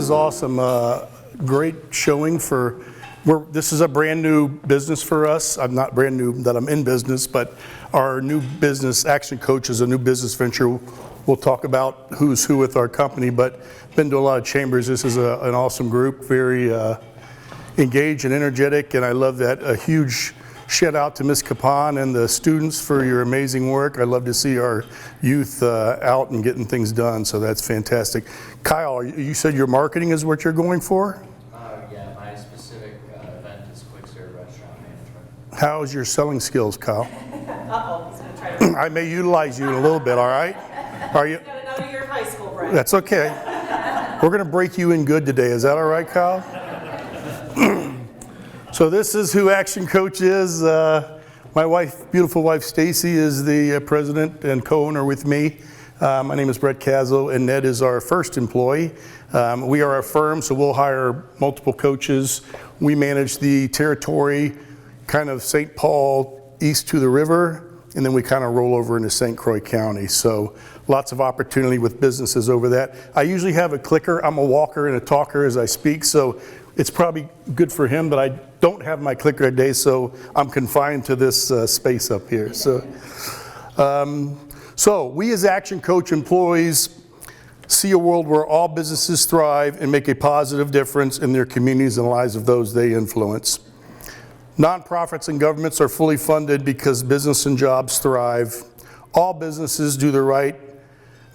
is awesome. Great showing for, this is a brand new business for us. I'm not brand new that I'm in business, but our new business, ActionCOACH, is a new business venture. We'll talk about who's who with our company, but been to a lot of chambers. This is an awesome group, very engaged and energetic, and I love that. A huge shout out to Ms. Capon and the students for your amazing work. I love to see our youth out and getting things done, so that's fantastic. Kyle, you said your marketing is what you're going for? Yeah, my specific event is quick serve restaurant management. How's your selling skills, Kyle? Uh-oh, he's gonna try to. I may utilize you in a little bit, all right? Are you? He's got another year of high school, Brad. That's okay. We're gonna break you in good today. Is that all right, Kyle? So this is who ActionCOACH is. My wife, beautiful wife, Stacy, is the president and co-owner with me. My name is Brett Caslow, and Ned is our first employee. We are a firm, so we'll hire multiple coaches. We manage the territory, kind of St. Paul east to the river, and then we kind of roll over into St. Croix County. So lots of opportunity with businesses over that. I usually have a clicker. I'm a walker and a talker as I speak, so it's probably good for him, but I don't have my clicker today, so I'm confined to this space up here. So we as ActionCOACH employees see a world where all businesses thrive and make a positive difference in their communities and the lives of those they influence. Nonprofits and governments are fully funded because business and jobs thrive. All businesses do the right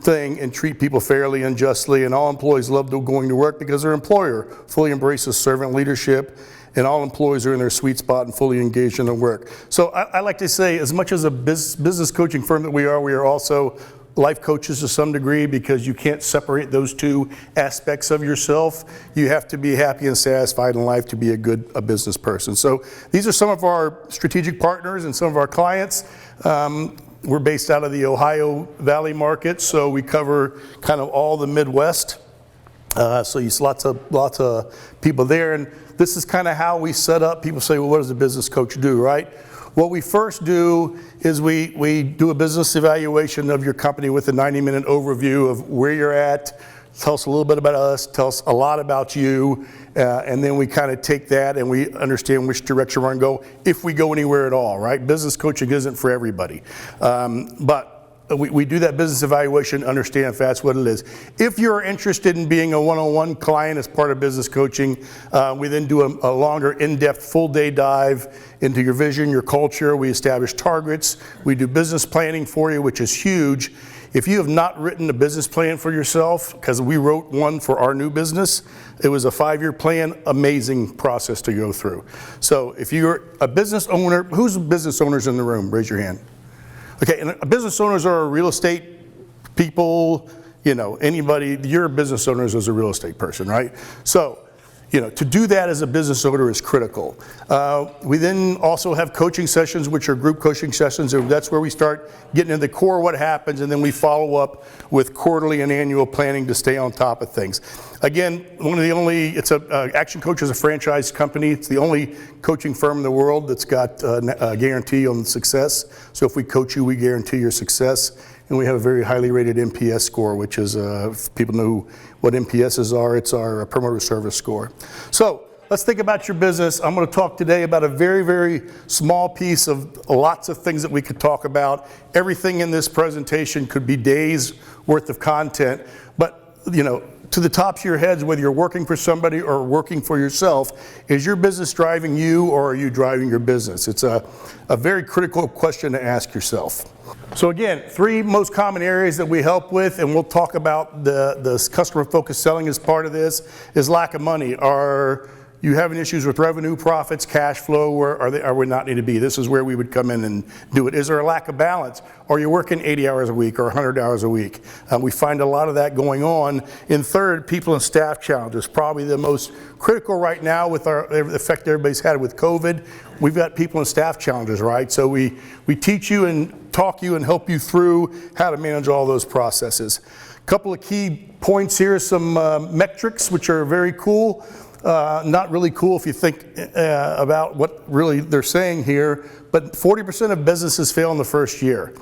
thing and treat people fairly and justly, and all employees love going to work because their employer fully embraces servant leadership, and all employees are in their sweet spot and fully engaged in their work. So I like to say, as much as a business coaching firm that we are also life coaches to some degree, because you can't separate those two aspects of yourself. You have to be happy and satisfied in life to be a business person. So these are some of our strategic partners and some of our clients. We're based out of the Ohio Valley market, so we cover kind of all the Midwest. So you see lots of people there, and this is kind of how we set up. People say, well, what does a business coach do, right? What we first do is we do a business evaluation of your company with a 90-minute overview of where you're at. Tell us a little bit about us, tell us a lot about you, and then we kind of take that and we understand which direction we're going to go, if we go anywhere at all, right? Business coaching isn't for everybody. But we do that business evaluation, understand if that's what it is. If you're interested in being a one-on-one client as part of business coaching, we then do a longer, in-depth, full-day dive into your vision, your culture. We establish targets. We do business planning for you, which is huge. If you have not written a business plan for yourself, because we wrote one for our new business, it was a 5-year plan, amazing process to go through. So if you're a business owner, who's business owners in the room? Raise your hand. Okay, and business owners are real estate people, anybody, you're a business owner as a real estate person, right? So, to do that as a business owner is critical. We then also have coaching sessions, which are group coaching sessions, and that's where we start getting into the core what happens, and then we follow up with quarterly and annual planning to stay on top of things. Again, ActionCOACH is a franchise company. It's the only coaching firm in the world that's got a guarantee on success. So if we coach you, we guarantee your success. And we have a very highly rated NPS score, which is, if people know what NPSs are, it's our promoter service score. So let's think about your business. I'm going to talk today about a very, very small piece of lots of things that we could talk about. Everything in this presentation could be days worth of content, but to the tops of your heads, whether you're working for somebody or working for yourself, is your business driving you, or are you driving your business? It's a very critical question to ask yourself. So again, 3 most common areas that we help with, and we'll talk about the customer-focused selling as part of this, is lack of money. Are you having issues with revenue, profits, cash flow? Where are we not need to be? This is where we would come in and do it. Is there a lack of balance? Are you working 80 hours a week or 100 hours a week? We find a lot of that going on. And third, people and staff challenges. Probably the most critical right now with the effect everybody's had with COVID. We've got people and staff challenges, right? So we teach you and talk you and help you through how to manage all those processes. A couple of key points here, some metrics which are very cool. Not really cool if you think about what really they're saying here, but 40% of businesses fail in the first year.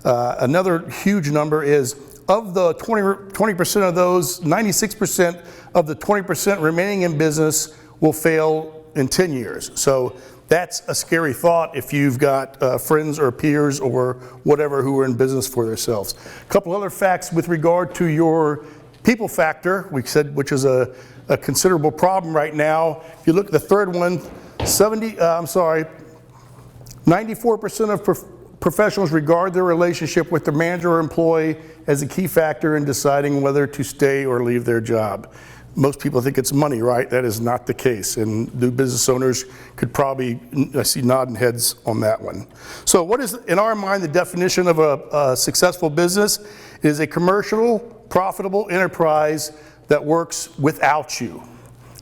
Another huge number is of the 20% of those, 96% of the 20% remaining in business will fail in 10 years. So that's a scary thought if you've got friends or peers or whatever who are in business for themselves. A couple other facts with regard to your people factor, we said, which is a considerable problem right now. If you look at the third one, 94% of professionals regard their relationship with their manager or employee as a key factor in deciding whether to stay or leave their job. Most people think it's money, right? That is not the case, and new business owners could probably, I see nodding heads on that one. So what is, in our mind, the definition of a successful business? It is a commercial, profitable enterprise that works without you.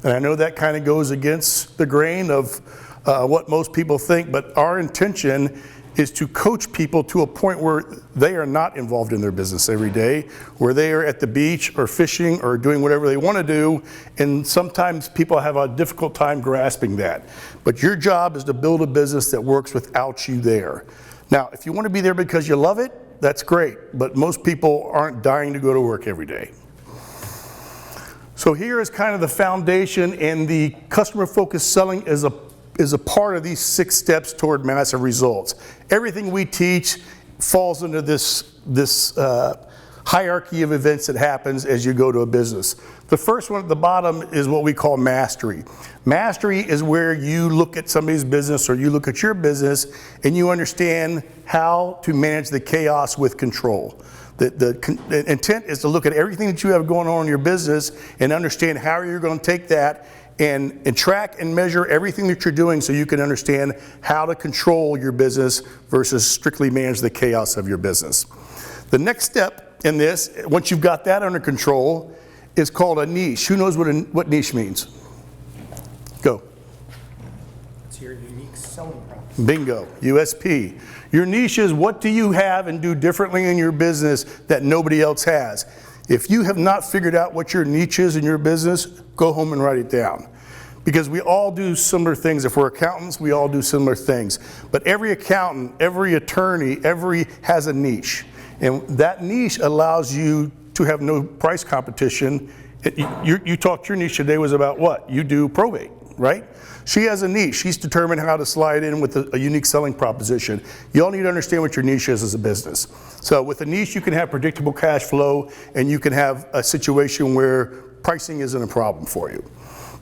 And I know that kind of goes against the grain of what most people think, but our intention is to coach people to a point where they are not involved in their business every day, where they are at the beach or fishing or doing whatever they want to do, and sometimes people have a difficult time grasping that. But your job is to build a business that works without you there. Now, if you want to be there because you love it, that's great, but most people aren't dying to go to work every day. So here is kind of the foundation, and the customer-focused selling is a part of these 6 steps toward massive results. Everything we teach falls into this hierarchy of events that happens as you go to a business. The first one at the bottom is what we call mastery. Mastery is where you look at somebody's business or you look at your business and you understand how to manage the chaos with control. The intent is to look at everything that you have going on in your business and understand how you're going to take that and track and measure everything that you're doing so you can understand how to control your business versus strictly manage the chaos of your business. The next step in this, once you've got that under control, is called a niche. Who knows what niche means? Go. It's your unique selling proposition. Bingo, USP. Your niche is what do you have and do differently in your business that nobody else has. If you have not figured out what your niche is in your business, go home and write it down. Because we all do similar things. If we're accountants, we all do similar things. But every accountant, every attorney, has a niche. And that niche allows you to have no price competition. You talked, your niche today was about what? You do probate, right? She has a niche. She's determined how to slide in with a unique selling proposition. You all need to understand what your niche is as a business. So with a niche, you can have predictable cash flow, and you can have a situation where pricing isn't a problem for you.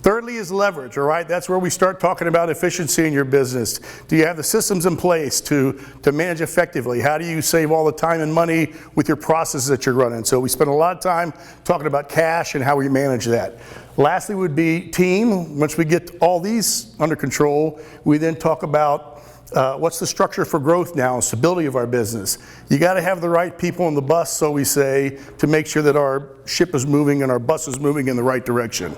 Thirdly is leverage, all right? That's where we start talking about efficiency in your business. Do you have the systems in place to manage effectively? How do you save all the time and money with your processes that you're running? So we spend a lot of time talking about cash and how we manage that. Lastly would be team. Once we get all these under control, we then talk about what's the structure for growth now and stability of our business. You got to have the right people on the bus, so we say, to make sure that our ship is moving and our bus is moving in the right direction.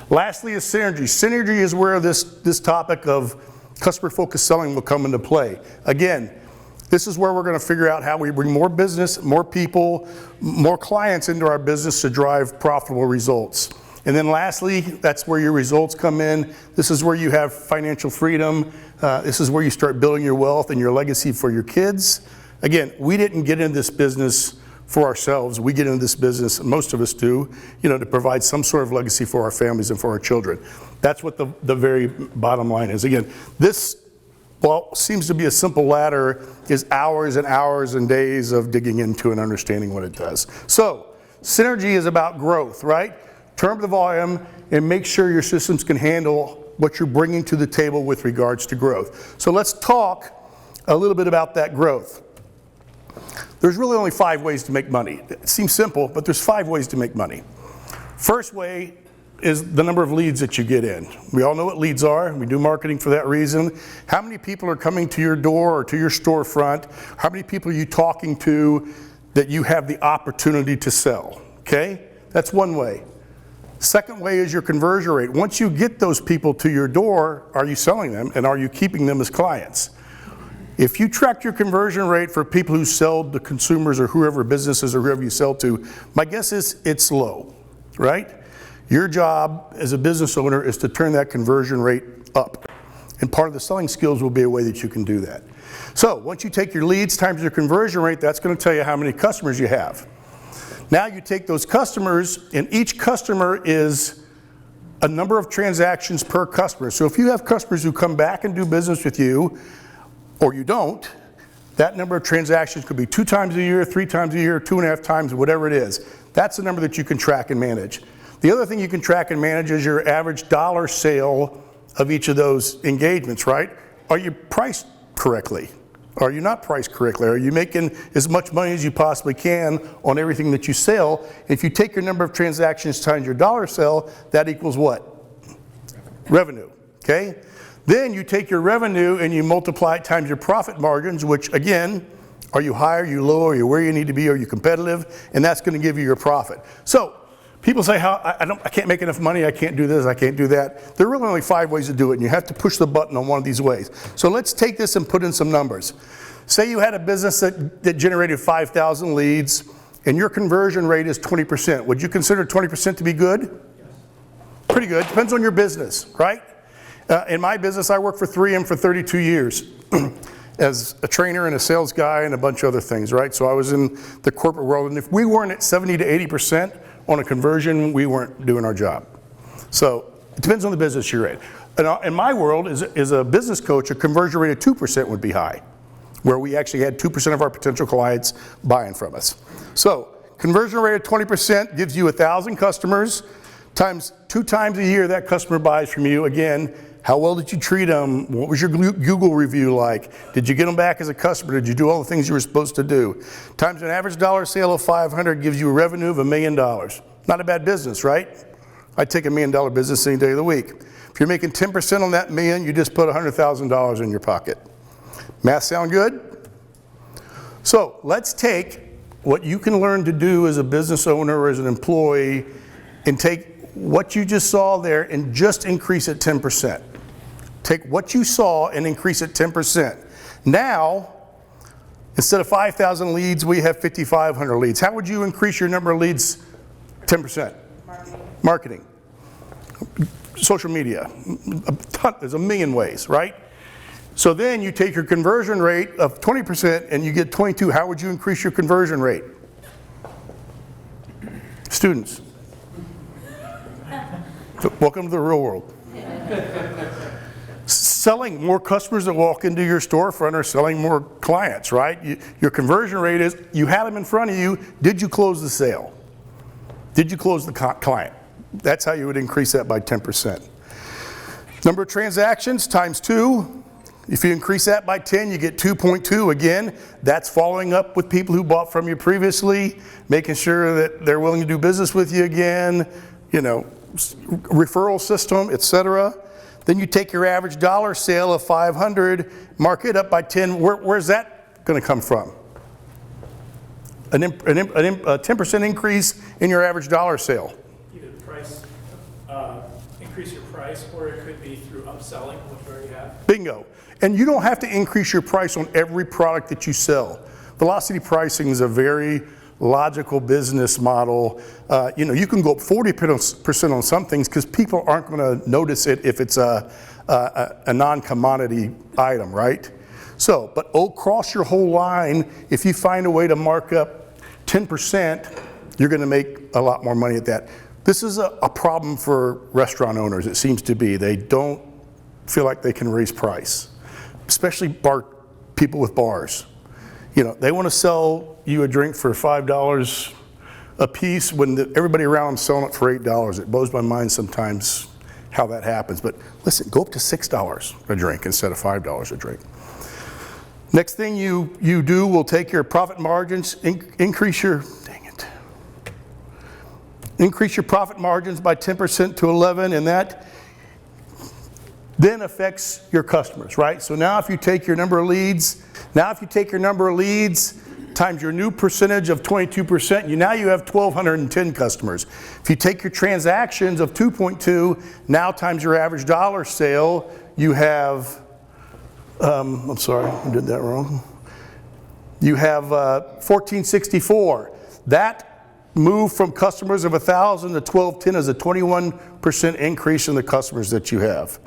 Lastly is synergy. Synergy is where this topic of customer-focused selling will come into play. Again, this is where we're going to figure out how we bring more business, more people, more clients into our business to drive profitable results. And then lastly, that's where your results come in. This is where you have financial freedom. This is where you start building your wealth and your legacy for your kids. Again, we didn't get into this business for ourselves. We get into this business, most of us do, to provide some sort of legacy for our families and for our children. That's what the very bottom line is. Again, this, well, seems to be a simple ladder, is hours and hours and days of digging into and understanding what it does. So, synergy is about growth, right? Turn up the volume and make sure your systems can handle what you're bringing to the table with regards to growth. So let's talk a little bit about that growth. There's really only 5 ways to make money. It seems simple, but there's 5 ways to make money. First way is the number of leads that you get in. We all know what leads are. We do marketing for that reason. How many people are coming to your door or to your storefront? How many people are you talking to that you have the opportunity to sell? Okay? That's one way. Second way is your conversion rate. Once you get those people to your door, are you selling them and are you keeping them as clients? If you track your conversion rate for people who sell to consumers or whoever businesses or whoever you sell to, my guess is it's low, right? Your job as a business owner is to turn that conversion rate up. And part of the selling skills will be a way that you can do that. So once you take your leads times your conversion rate, that's going to tell you how many customers you have. Now you take those customers, and each customer is a number of transactions per customer. So if you have customers who come back and do business with you, or you don't, that number of transactions could be 2 times a year, 3 times a year, 2.5 times, whatever it is. That's the number that you can track and manage. The other thing you can track and manage is your average dollar sale of each of those engagements, right? Are you priced correctly? Are you not priced correctly? Are you making as much money as you possibly can on everything that you sell? If you take your number of transactions times your dollar sale, that equals what? Revenue, okay? Then you take your revenue and you multiply it times your profit margins, which again, are you high, are you low, are you where you need to be, are you competitive? And that's going to give you your profit. So people say, I can't make enough money, I can't do this, I can't do that. There are really only 5 ways to do it, and you have to push the button on one of these ways. So let's take this and put in some numbers. Say you had a business that generated 5,000 leads, and your conversion rate is 20%. Would you consider 20% to be good? Yes. Pretty good. Depends on your business, right? In my business, I worked for 3M for 32 years as a trainer and a sales guy and a bunch of other things, right? So I was in the corporate world, and if we weren't at 70 to 80% on a conversion, we weren't doing our job. So it depends on the business you're in. In my world, as a business coach, a conversion rate of 2% would be high, where we actually had 2% of our potential clients buying from us. So conversion rate of 20% gives you 1,000 customers, times 2 times a year that customer buys from you. Again, how well did you treat them? What was your Google review like? Did you get them back as a customer? Did you do all the things you were supposed to do? Times an average dollar sale of 500 gives you a revenue of $1 million. Not a bad business, right? I'd take $1 million business any day of the week. If you're making 10% on that million, you just put $100,000 in your pocket. Math sound good? So let's take what you can learn to do as a business owner or as an employee and take what you just saw there and just increase it 10%. Take what you saw and increase it 10%. Now, instead of 5,000 leads, we have 5,500 leads. How would you increase your number of leads 10%? Marketing. Social media. There's a million ways, right? So then you take your conversion rate of 20% and you get 22. How would you increase your conversion rate? Students. Welcome to the real world. Selling more customers that walk into your storefront are selling more clients, right? Your conversion rate is, you had them in front of you, did you close the sale? Did you close the client? That's how you would increase that by 10%. Number of transactions times 2. If you increase that by 10, you get 2.2. Again, that's following up with people who bought from you previously, making sure that they're willing to do business with you again, you know, referral system, etc. Then you take your average dollar sale of 500, mark it up by 10. Where's that going to come from? A 10% increase in your average dollar sale. Either price, increase your price, or it could be through upselling what you already have. Bingo. And you don't have to increase your price on every product that you sell. Velocity pricing is a very logical business model. You know, you can go up 40% on some things because people aren't going to notice it if it's a non-commodity item, right? So, but across your whole line, if you find a way to mark up 10%, you're going to make a lot more money at that. This is a problem for restaurant owners, it seems to be. They don't feel like they can raise price, especially people with bars. You know, they want to sell you a drink for $5 a piece when everybody around them is selling it for $8. It blows my mind sometimes how that happens. But listen, go up to $6 a drink instead of $5 a drink. Next thing you do will take your profit margins, increase your profit margins by 10% to 11, and that then affects your customers, right? So now if you take your number of leads, times your new percentage of 22%, now you have 1,210 customers. If you take your transactions of 2.2, now times your average dollar sale, you have, I'm sorry, I did that wrong. You have 1,464. That move from customers of 1,000 to 1,210 is a 21% increase in the customers that you have.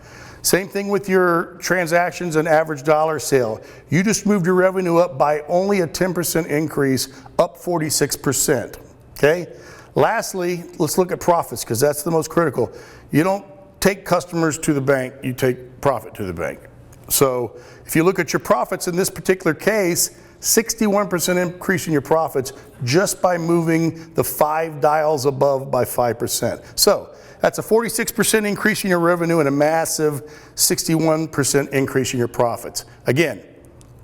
Same thing with your transactions and average dollar sale. You just moved your revenue up by only a 10% increase, up 46%, okay? Lastly, let's look at profits, because that's the most critical. You don't take customers to the bank, you take profit to the bank. So if you look at your profits in this particular case, 61% increase in your profits just by moving the 5 dials above by 5%. So that's a 46% increase in your revenue and a massive 61% increase in your profits. Again,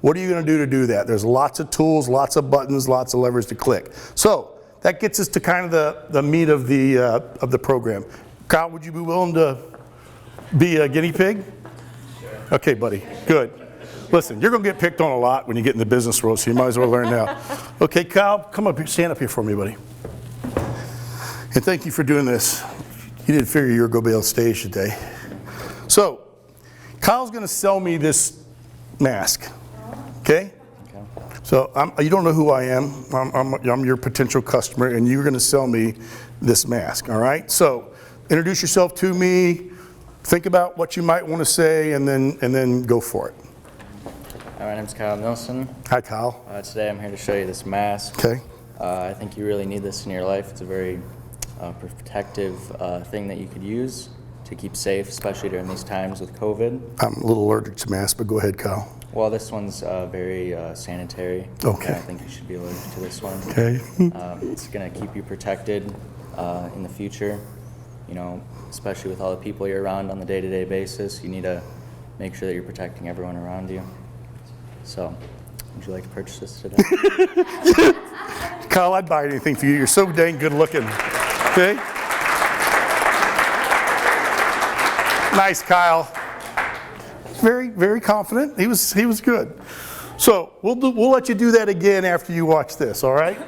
what are you going to do that? There's lots of tools, lots of buttons, lots of levers to click. So that gets us to kind of the meat of the program. Kyle, would you be willing to be a guinea pig? Sure. Okay, buddy, good. Listen, you're going to get picked on a lot when you get in the business world, so you might as well learn now. Okay, Kyle, come up here, stand up here for me, buddy. And thank you for doing this. You didn't figure you were going to be on stage today. So, Kyle's going to sell me this mask, okay? So, you don't know who I am. I'm your potential customer, and you're going to sell me this mask, all right? So, introduce yourself to me, think about what you might want to say, and then go for it. Hi, my name's Kyle Nilsson. Hi, Kyle. Today I'm here to show you this mask. Okay. I think you really need this in your life. It's a very protective thing that you could use to keep safe, especially during these times with COVID. I'm a little allergic to masks, but go ahead, Kyle. Well, this one's very sanitary. Okay. I think you should be allergic to this one. Okay. It's going to keep you protected in the future. You know, especially with all the people you're around on the day-to-day basis, you need to make sure that you're protecting everyone around you. So, would you like to purchase this today? Kyle, I'd buy anything for you. You're so dang good looking. Okay? Nice, Kyle. Very, very confident. He was good. So we'll let you do that again after you watch this, all right?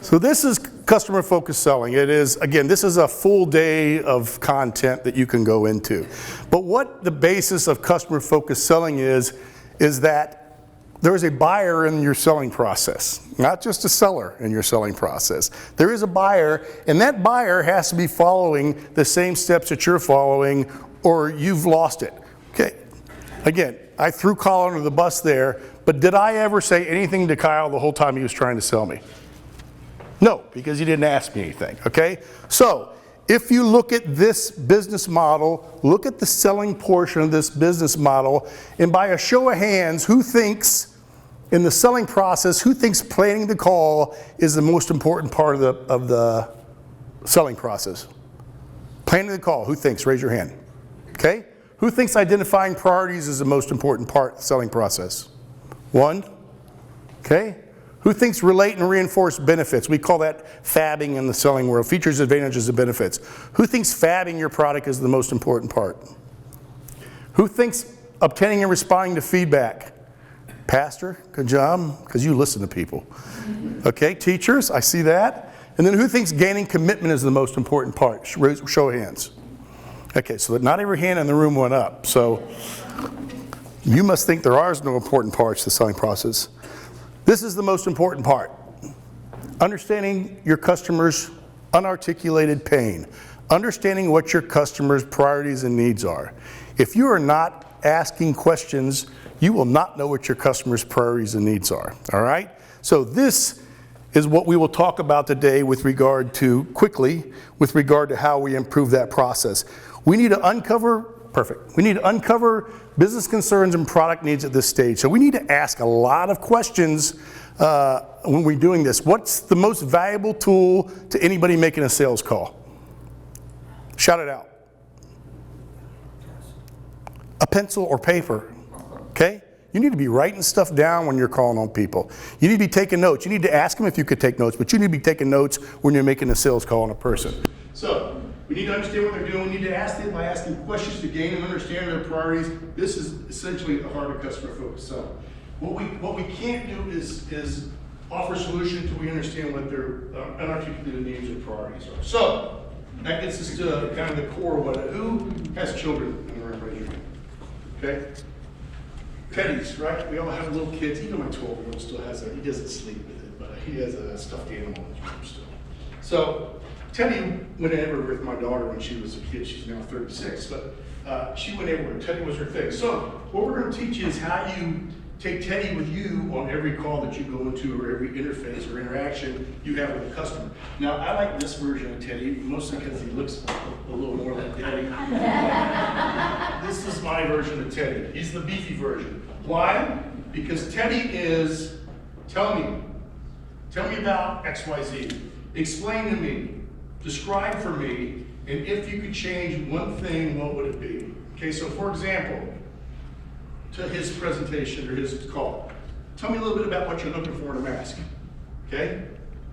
So this is customer focused selling. It is, again, this is a full day of content that you can go into. But what the basis of customer focused selling is that there is a buyer in your selling process, not just a seller in your selling process. There is a buyer, and that buyer has to be following the same steps that you're following, or you've lost it. Okay. Again, I threw Kyle under the bus there, but did I ever say anything to Kyle the whole time he was trying to sell me? No, because he didn't ask me anything, okay? So, if you look at this business model, look at the selling portion of this business model, and by a show of hands, who thinks in the selling process, who thinks planning the call is the most important part of the selling process? Planning the call, who thinks? Raise your hand. Okay? Who thinks identifying priorities is the most important part of the selling process? One. Okay? Who thinks relate and reinforce benefits? We call that fabbing in the selling world. Features, advantages, and benefits. Who thinks fabbing your product is the most important part? Who thinks obtaining and responding to feedback? Pastor, good job, because you listen to people. Okay, teachers, I see that. And then who thinks gaining commitment is the most important part? Show of hands. Okay, so not every hand in the room went up. So you must think there are no important parts to the selling process. This is the most important part. Understanding your customer's unarticulated pain. Understanding what your customer's priorities and needs are. If you are not asking questions, you will not know what your customer's priorities and needs are. All right? So this is what we will talk about today with regard to, quickly, with regard to how we improve that process. We need to uncover we need to uncover business concerns and product needs at this stage. So we need to ask a lot of questions when we're doing this. What's the most valuable tool to anybody making a sales call? Shout it out. A pencil or paper, okay? You need to be writing stuff down when you're calling on people. You need to be taking notes. You need to ask them if you could take notes, but you need to be taking notes when you're making a sales call on a person. So, we need to understand what they're doing. We need to ask them by asking questions to gain and understand their priorities. This is essentially the heart of customer focused selling. What we can't do is offer solutions until we understand what their unarticulated needs and priorities are. So that gets us to kind of the core of who has children in the room? Raise your hand. Okay. Teddies, right? We all have little kids. Even my 12-year-old still has he doesn't sleep with it, but he has a stuffed animal in his room still. So Teddy went over with my daughter when she was a kid. She's now 36, but she went everywhere. Teddy was her thing. So what we're going to teach you is how you take Teddy with you on every call that you go into or every interface or interaction you have with a customer. Now, I like this version of Teddy, mostly because he looks a little more like Teddy. This is my version of Teddy. He's the beefy version. Why? Because Teddy is, tell me about XYZ. Explain to me, describe for me, and if you could change one thing, what would it be? Okay, so for example, to his presentation or his call, tell me a little bit about what you're looking for in a mask, okay?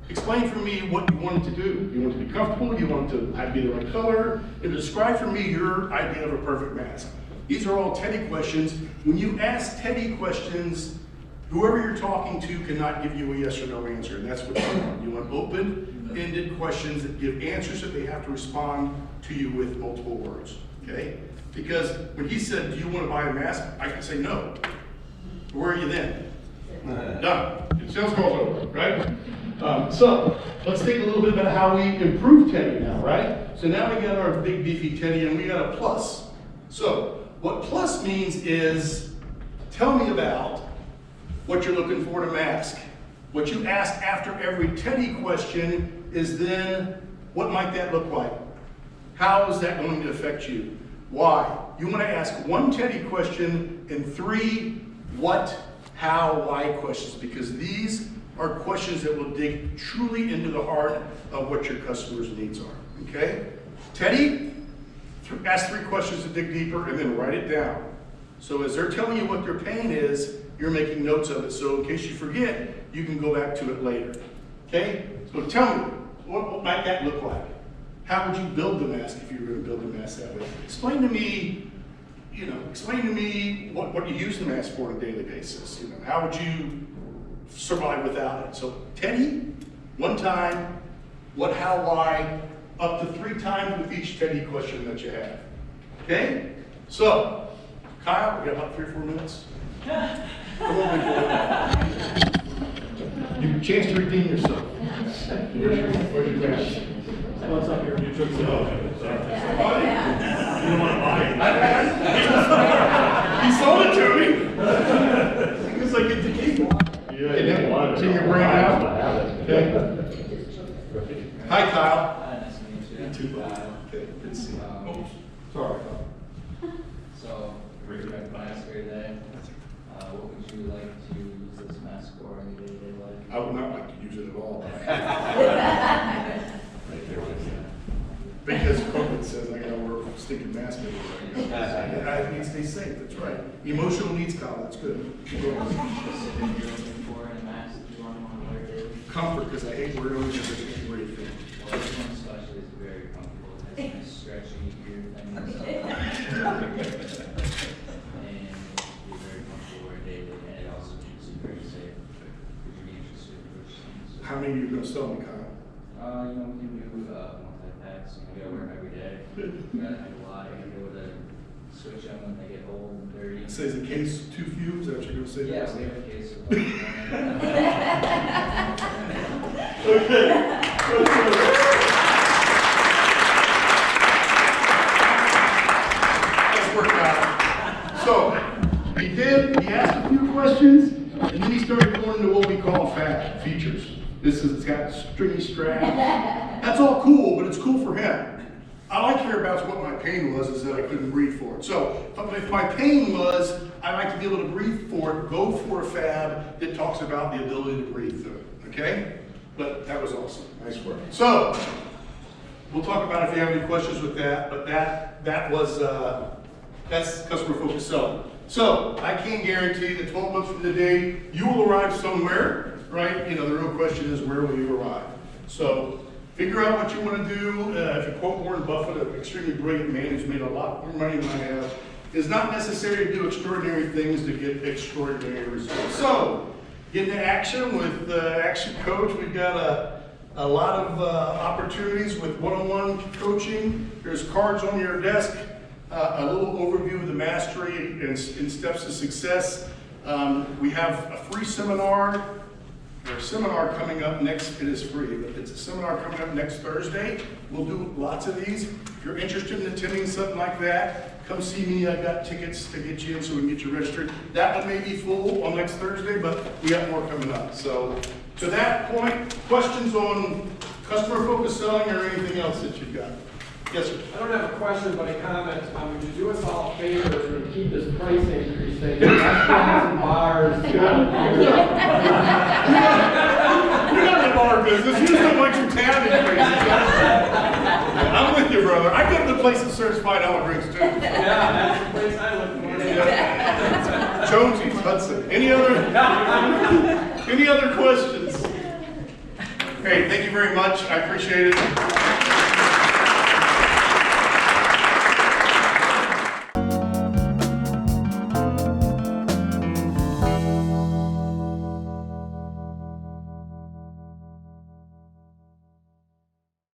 Explain for me what you want it to do. You want it to be comfortable, you want it to be the right color, and describe for me your idea of a perfect mask. These are all Teddy questions. When you ask Teddy questions, whoever you're talking to cannot give you a yes or no answer, and that's what you want. You want open-ended questions that give answers that they have to respond to you with multiple words, okay? Because when he said, do you want to buy a mask? I can say no. Where are you then? Done. Your sales call's over, right? So let's think a little bit about how we improve Teddy now, right? So now we got our big beefy Teddy and we got a plus. So what plus means is, tell me about what you're looking for in a mask. What you ask after every Teddy question is then, what might that look like? How is that going to affect you? Why? You want to ask one Teddy question and 3 what, how, why questions, because these are questions that will dig truly into the heart of what your customers' needs are, okay? Teddy, ask 3 questions to dig deeper and then write it down. So as they're telling you what their pain is, you're making notes of it. So in case you forget, you can go back to it later, okay? So tell me, what might that look like? How would you build the mask if you were going to build the mask that way? Explain to me, what you use the mask for on a daily basis. How would you survive without it? So Teddy, 1 time, what, how, why, up to 3 times with each Teddy question that you have. Okay? So, Kyle, we got about 3 or 4 minutes. Come on, big boy. You have a chance to redeem yourself. Where's your mask? What's up here? You took some. You don't want to buy it. He sold it to me. Because I get to keep it. Yeah, so your brain out. Okay. Hi, Kyle. Hi, nice to meet you. You too, okay, good to see you. Oh, sorry. So, we're going to mask here today. What would you like to use this mask for in your day-to-day life? I would not like to use it at all. Because COVID says I gotta wear a stinking mask everywhere. I need to stay safe, that's right. Emotional needs, Kyle, that's good. Specific you're looking for in a mask that you want to wear daily? Comfort, because I hate wearing it because I can't wear anything. Well, this one especially is very comfortable. It has nice stretchy ear things. And you're very comfortable wearing daily, and it also keeps you very safe. Would you be interested in purchasing? How many are you gonna sell me, Kyle? We can do multi-packs. You gotta wear them every day. You gotta have a lot. You gotta be able to switch them when they get old and dirty. It says the case 2 fumes, is that what you're gonna say? Yeah, we have a case of Let's work out. So, he asked a few questions, and then he started going into what we call fat features. It's got stringy straps. That's all cool, but it's cool for him. All I care about is what my pain was, is that I couldn't breathe for it. So if my pain was, I like to be able to breathe for it, go for a fab that talks about the ability to breathe through it, okay? But that was awesome, nice work. So, we'll talk about if you have any questions with that, but that's customer focused selling. So, I can guarantee that 12 months from today, you will arrive somewhere, right? The real question is, where will you arrive? So, figure out what you want to do. If you quote Warren Buffett, an extremely brilliant man who's made a lot more money than I have, it's not necessary to do extraordinary things to get extraordinary results. So, get into action with Action Coach. We've got a lot of opportunities with one-on-one coaching. There's cards on your desk, a little overview of the mastery and steps to success. We have a free seminar There's a seminar coming up next, it is free, but it's a seminar coming up next Thursday. We'll do lots of these. If you're interested in attending something like that, come see me. I've got tickets to get you in so we can get you registered. That one may be full on next Thursday, but we got more coming up. So to that point, questions on customer focused selling or anything else that you've got? Yes, sir. I don't have a question, but a comment. Would you do us all a favor and keep this price increase thing? Restaurants and bars. You're not in the bar business. You just don't want your town increases. I'm with you, brother. I go to the place that serves $5 drinks too. Yeah, that's the place I look for. Jonesy's Hudson. Any other questions? Hey, thank you very much. I appreciate it.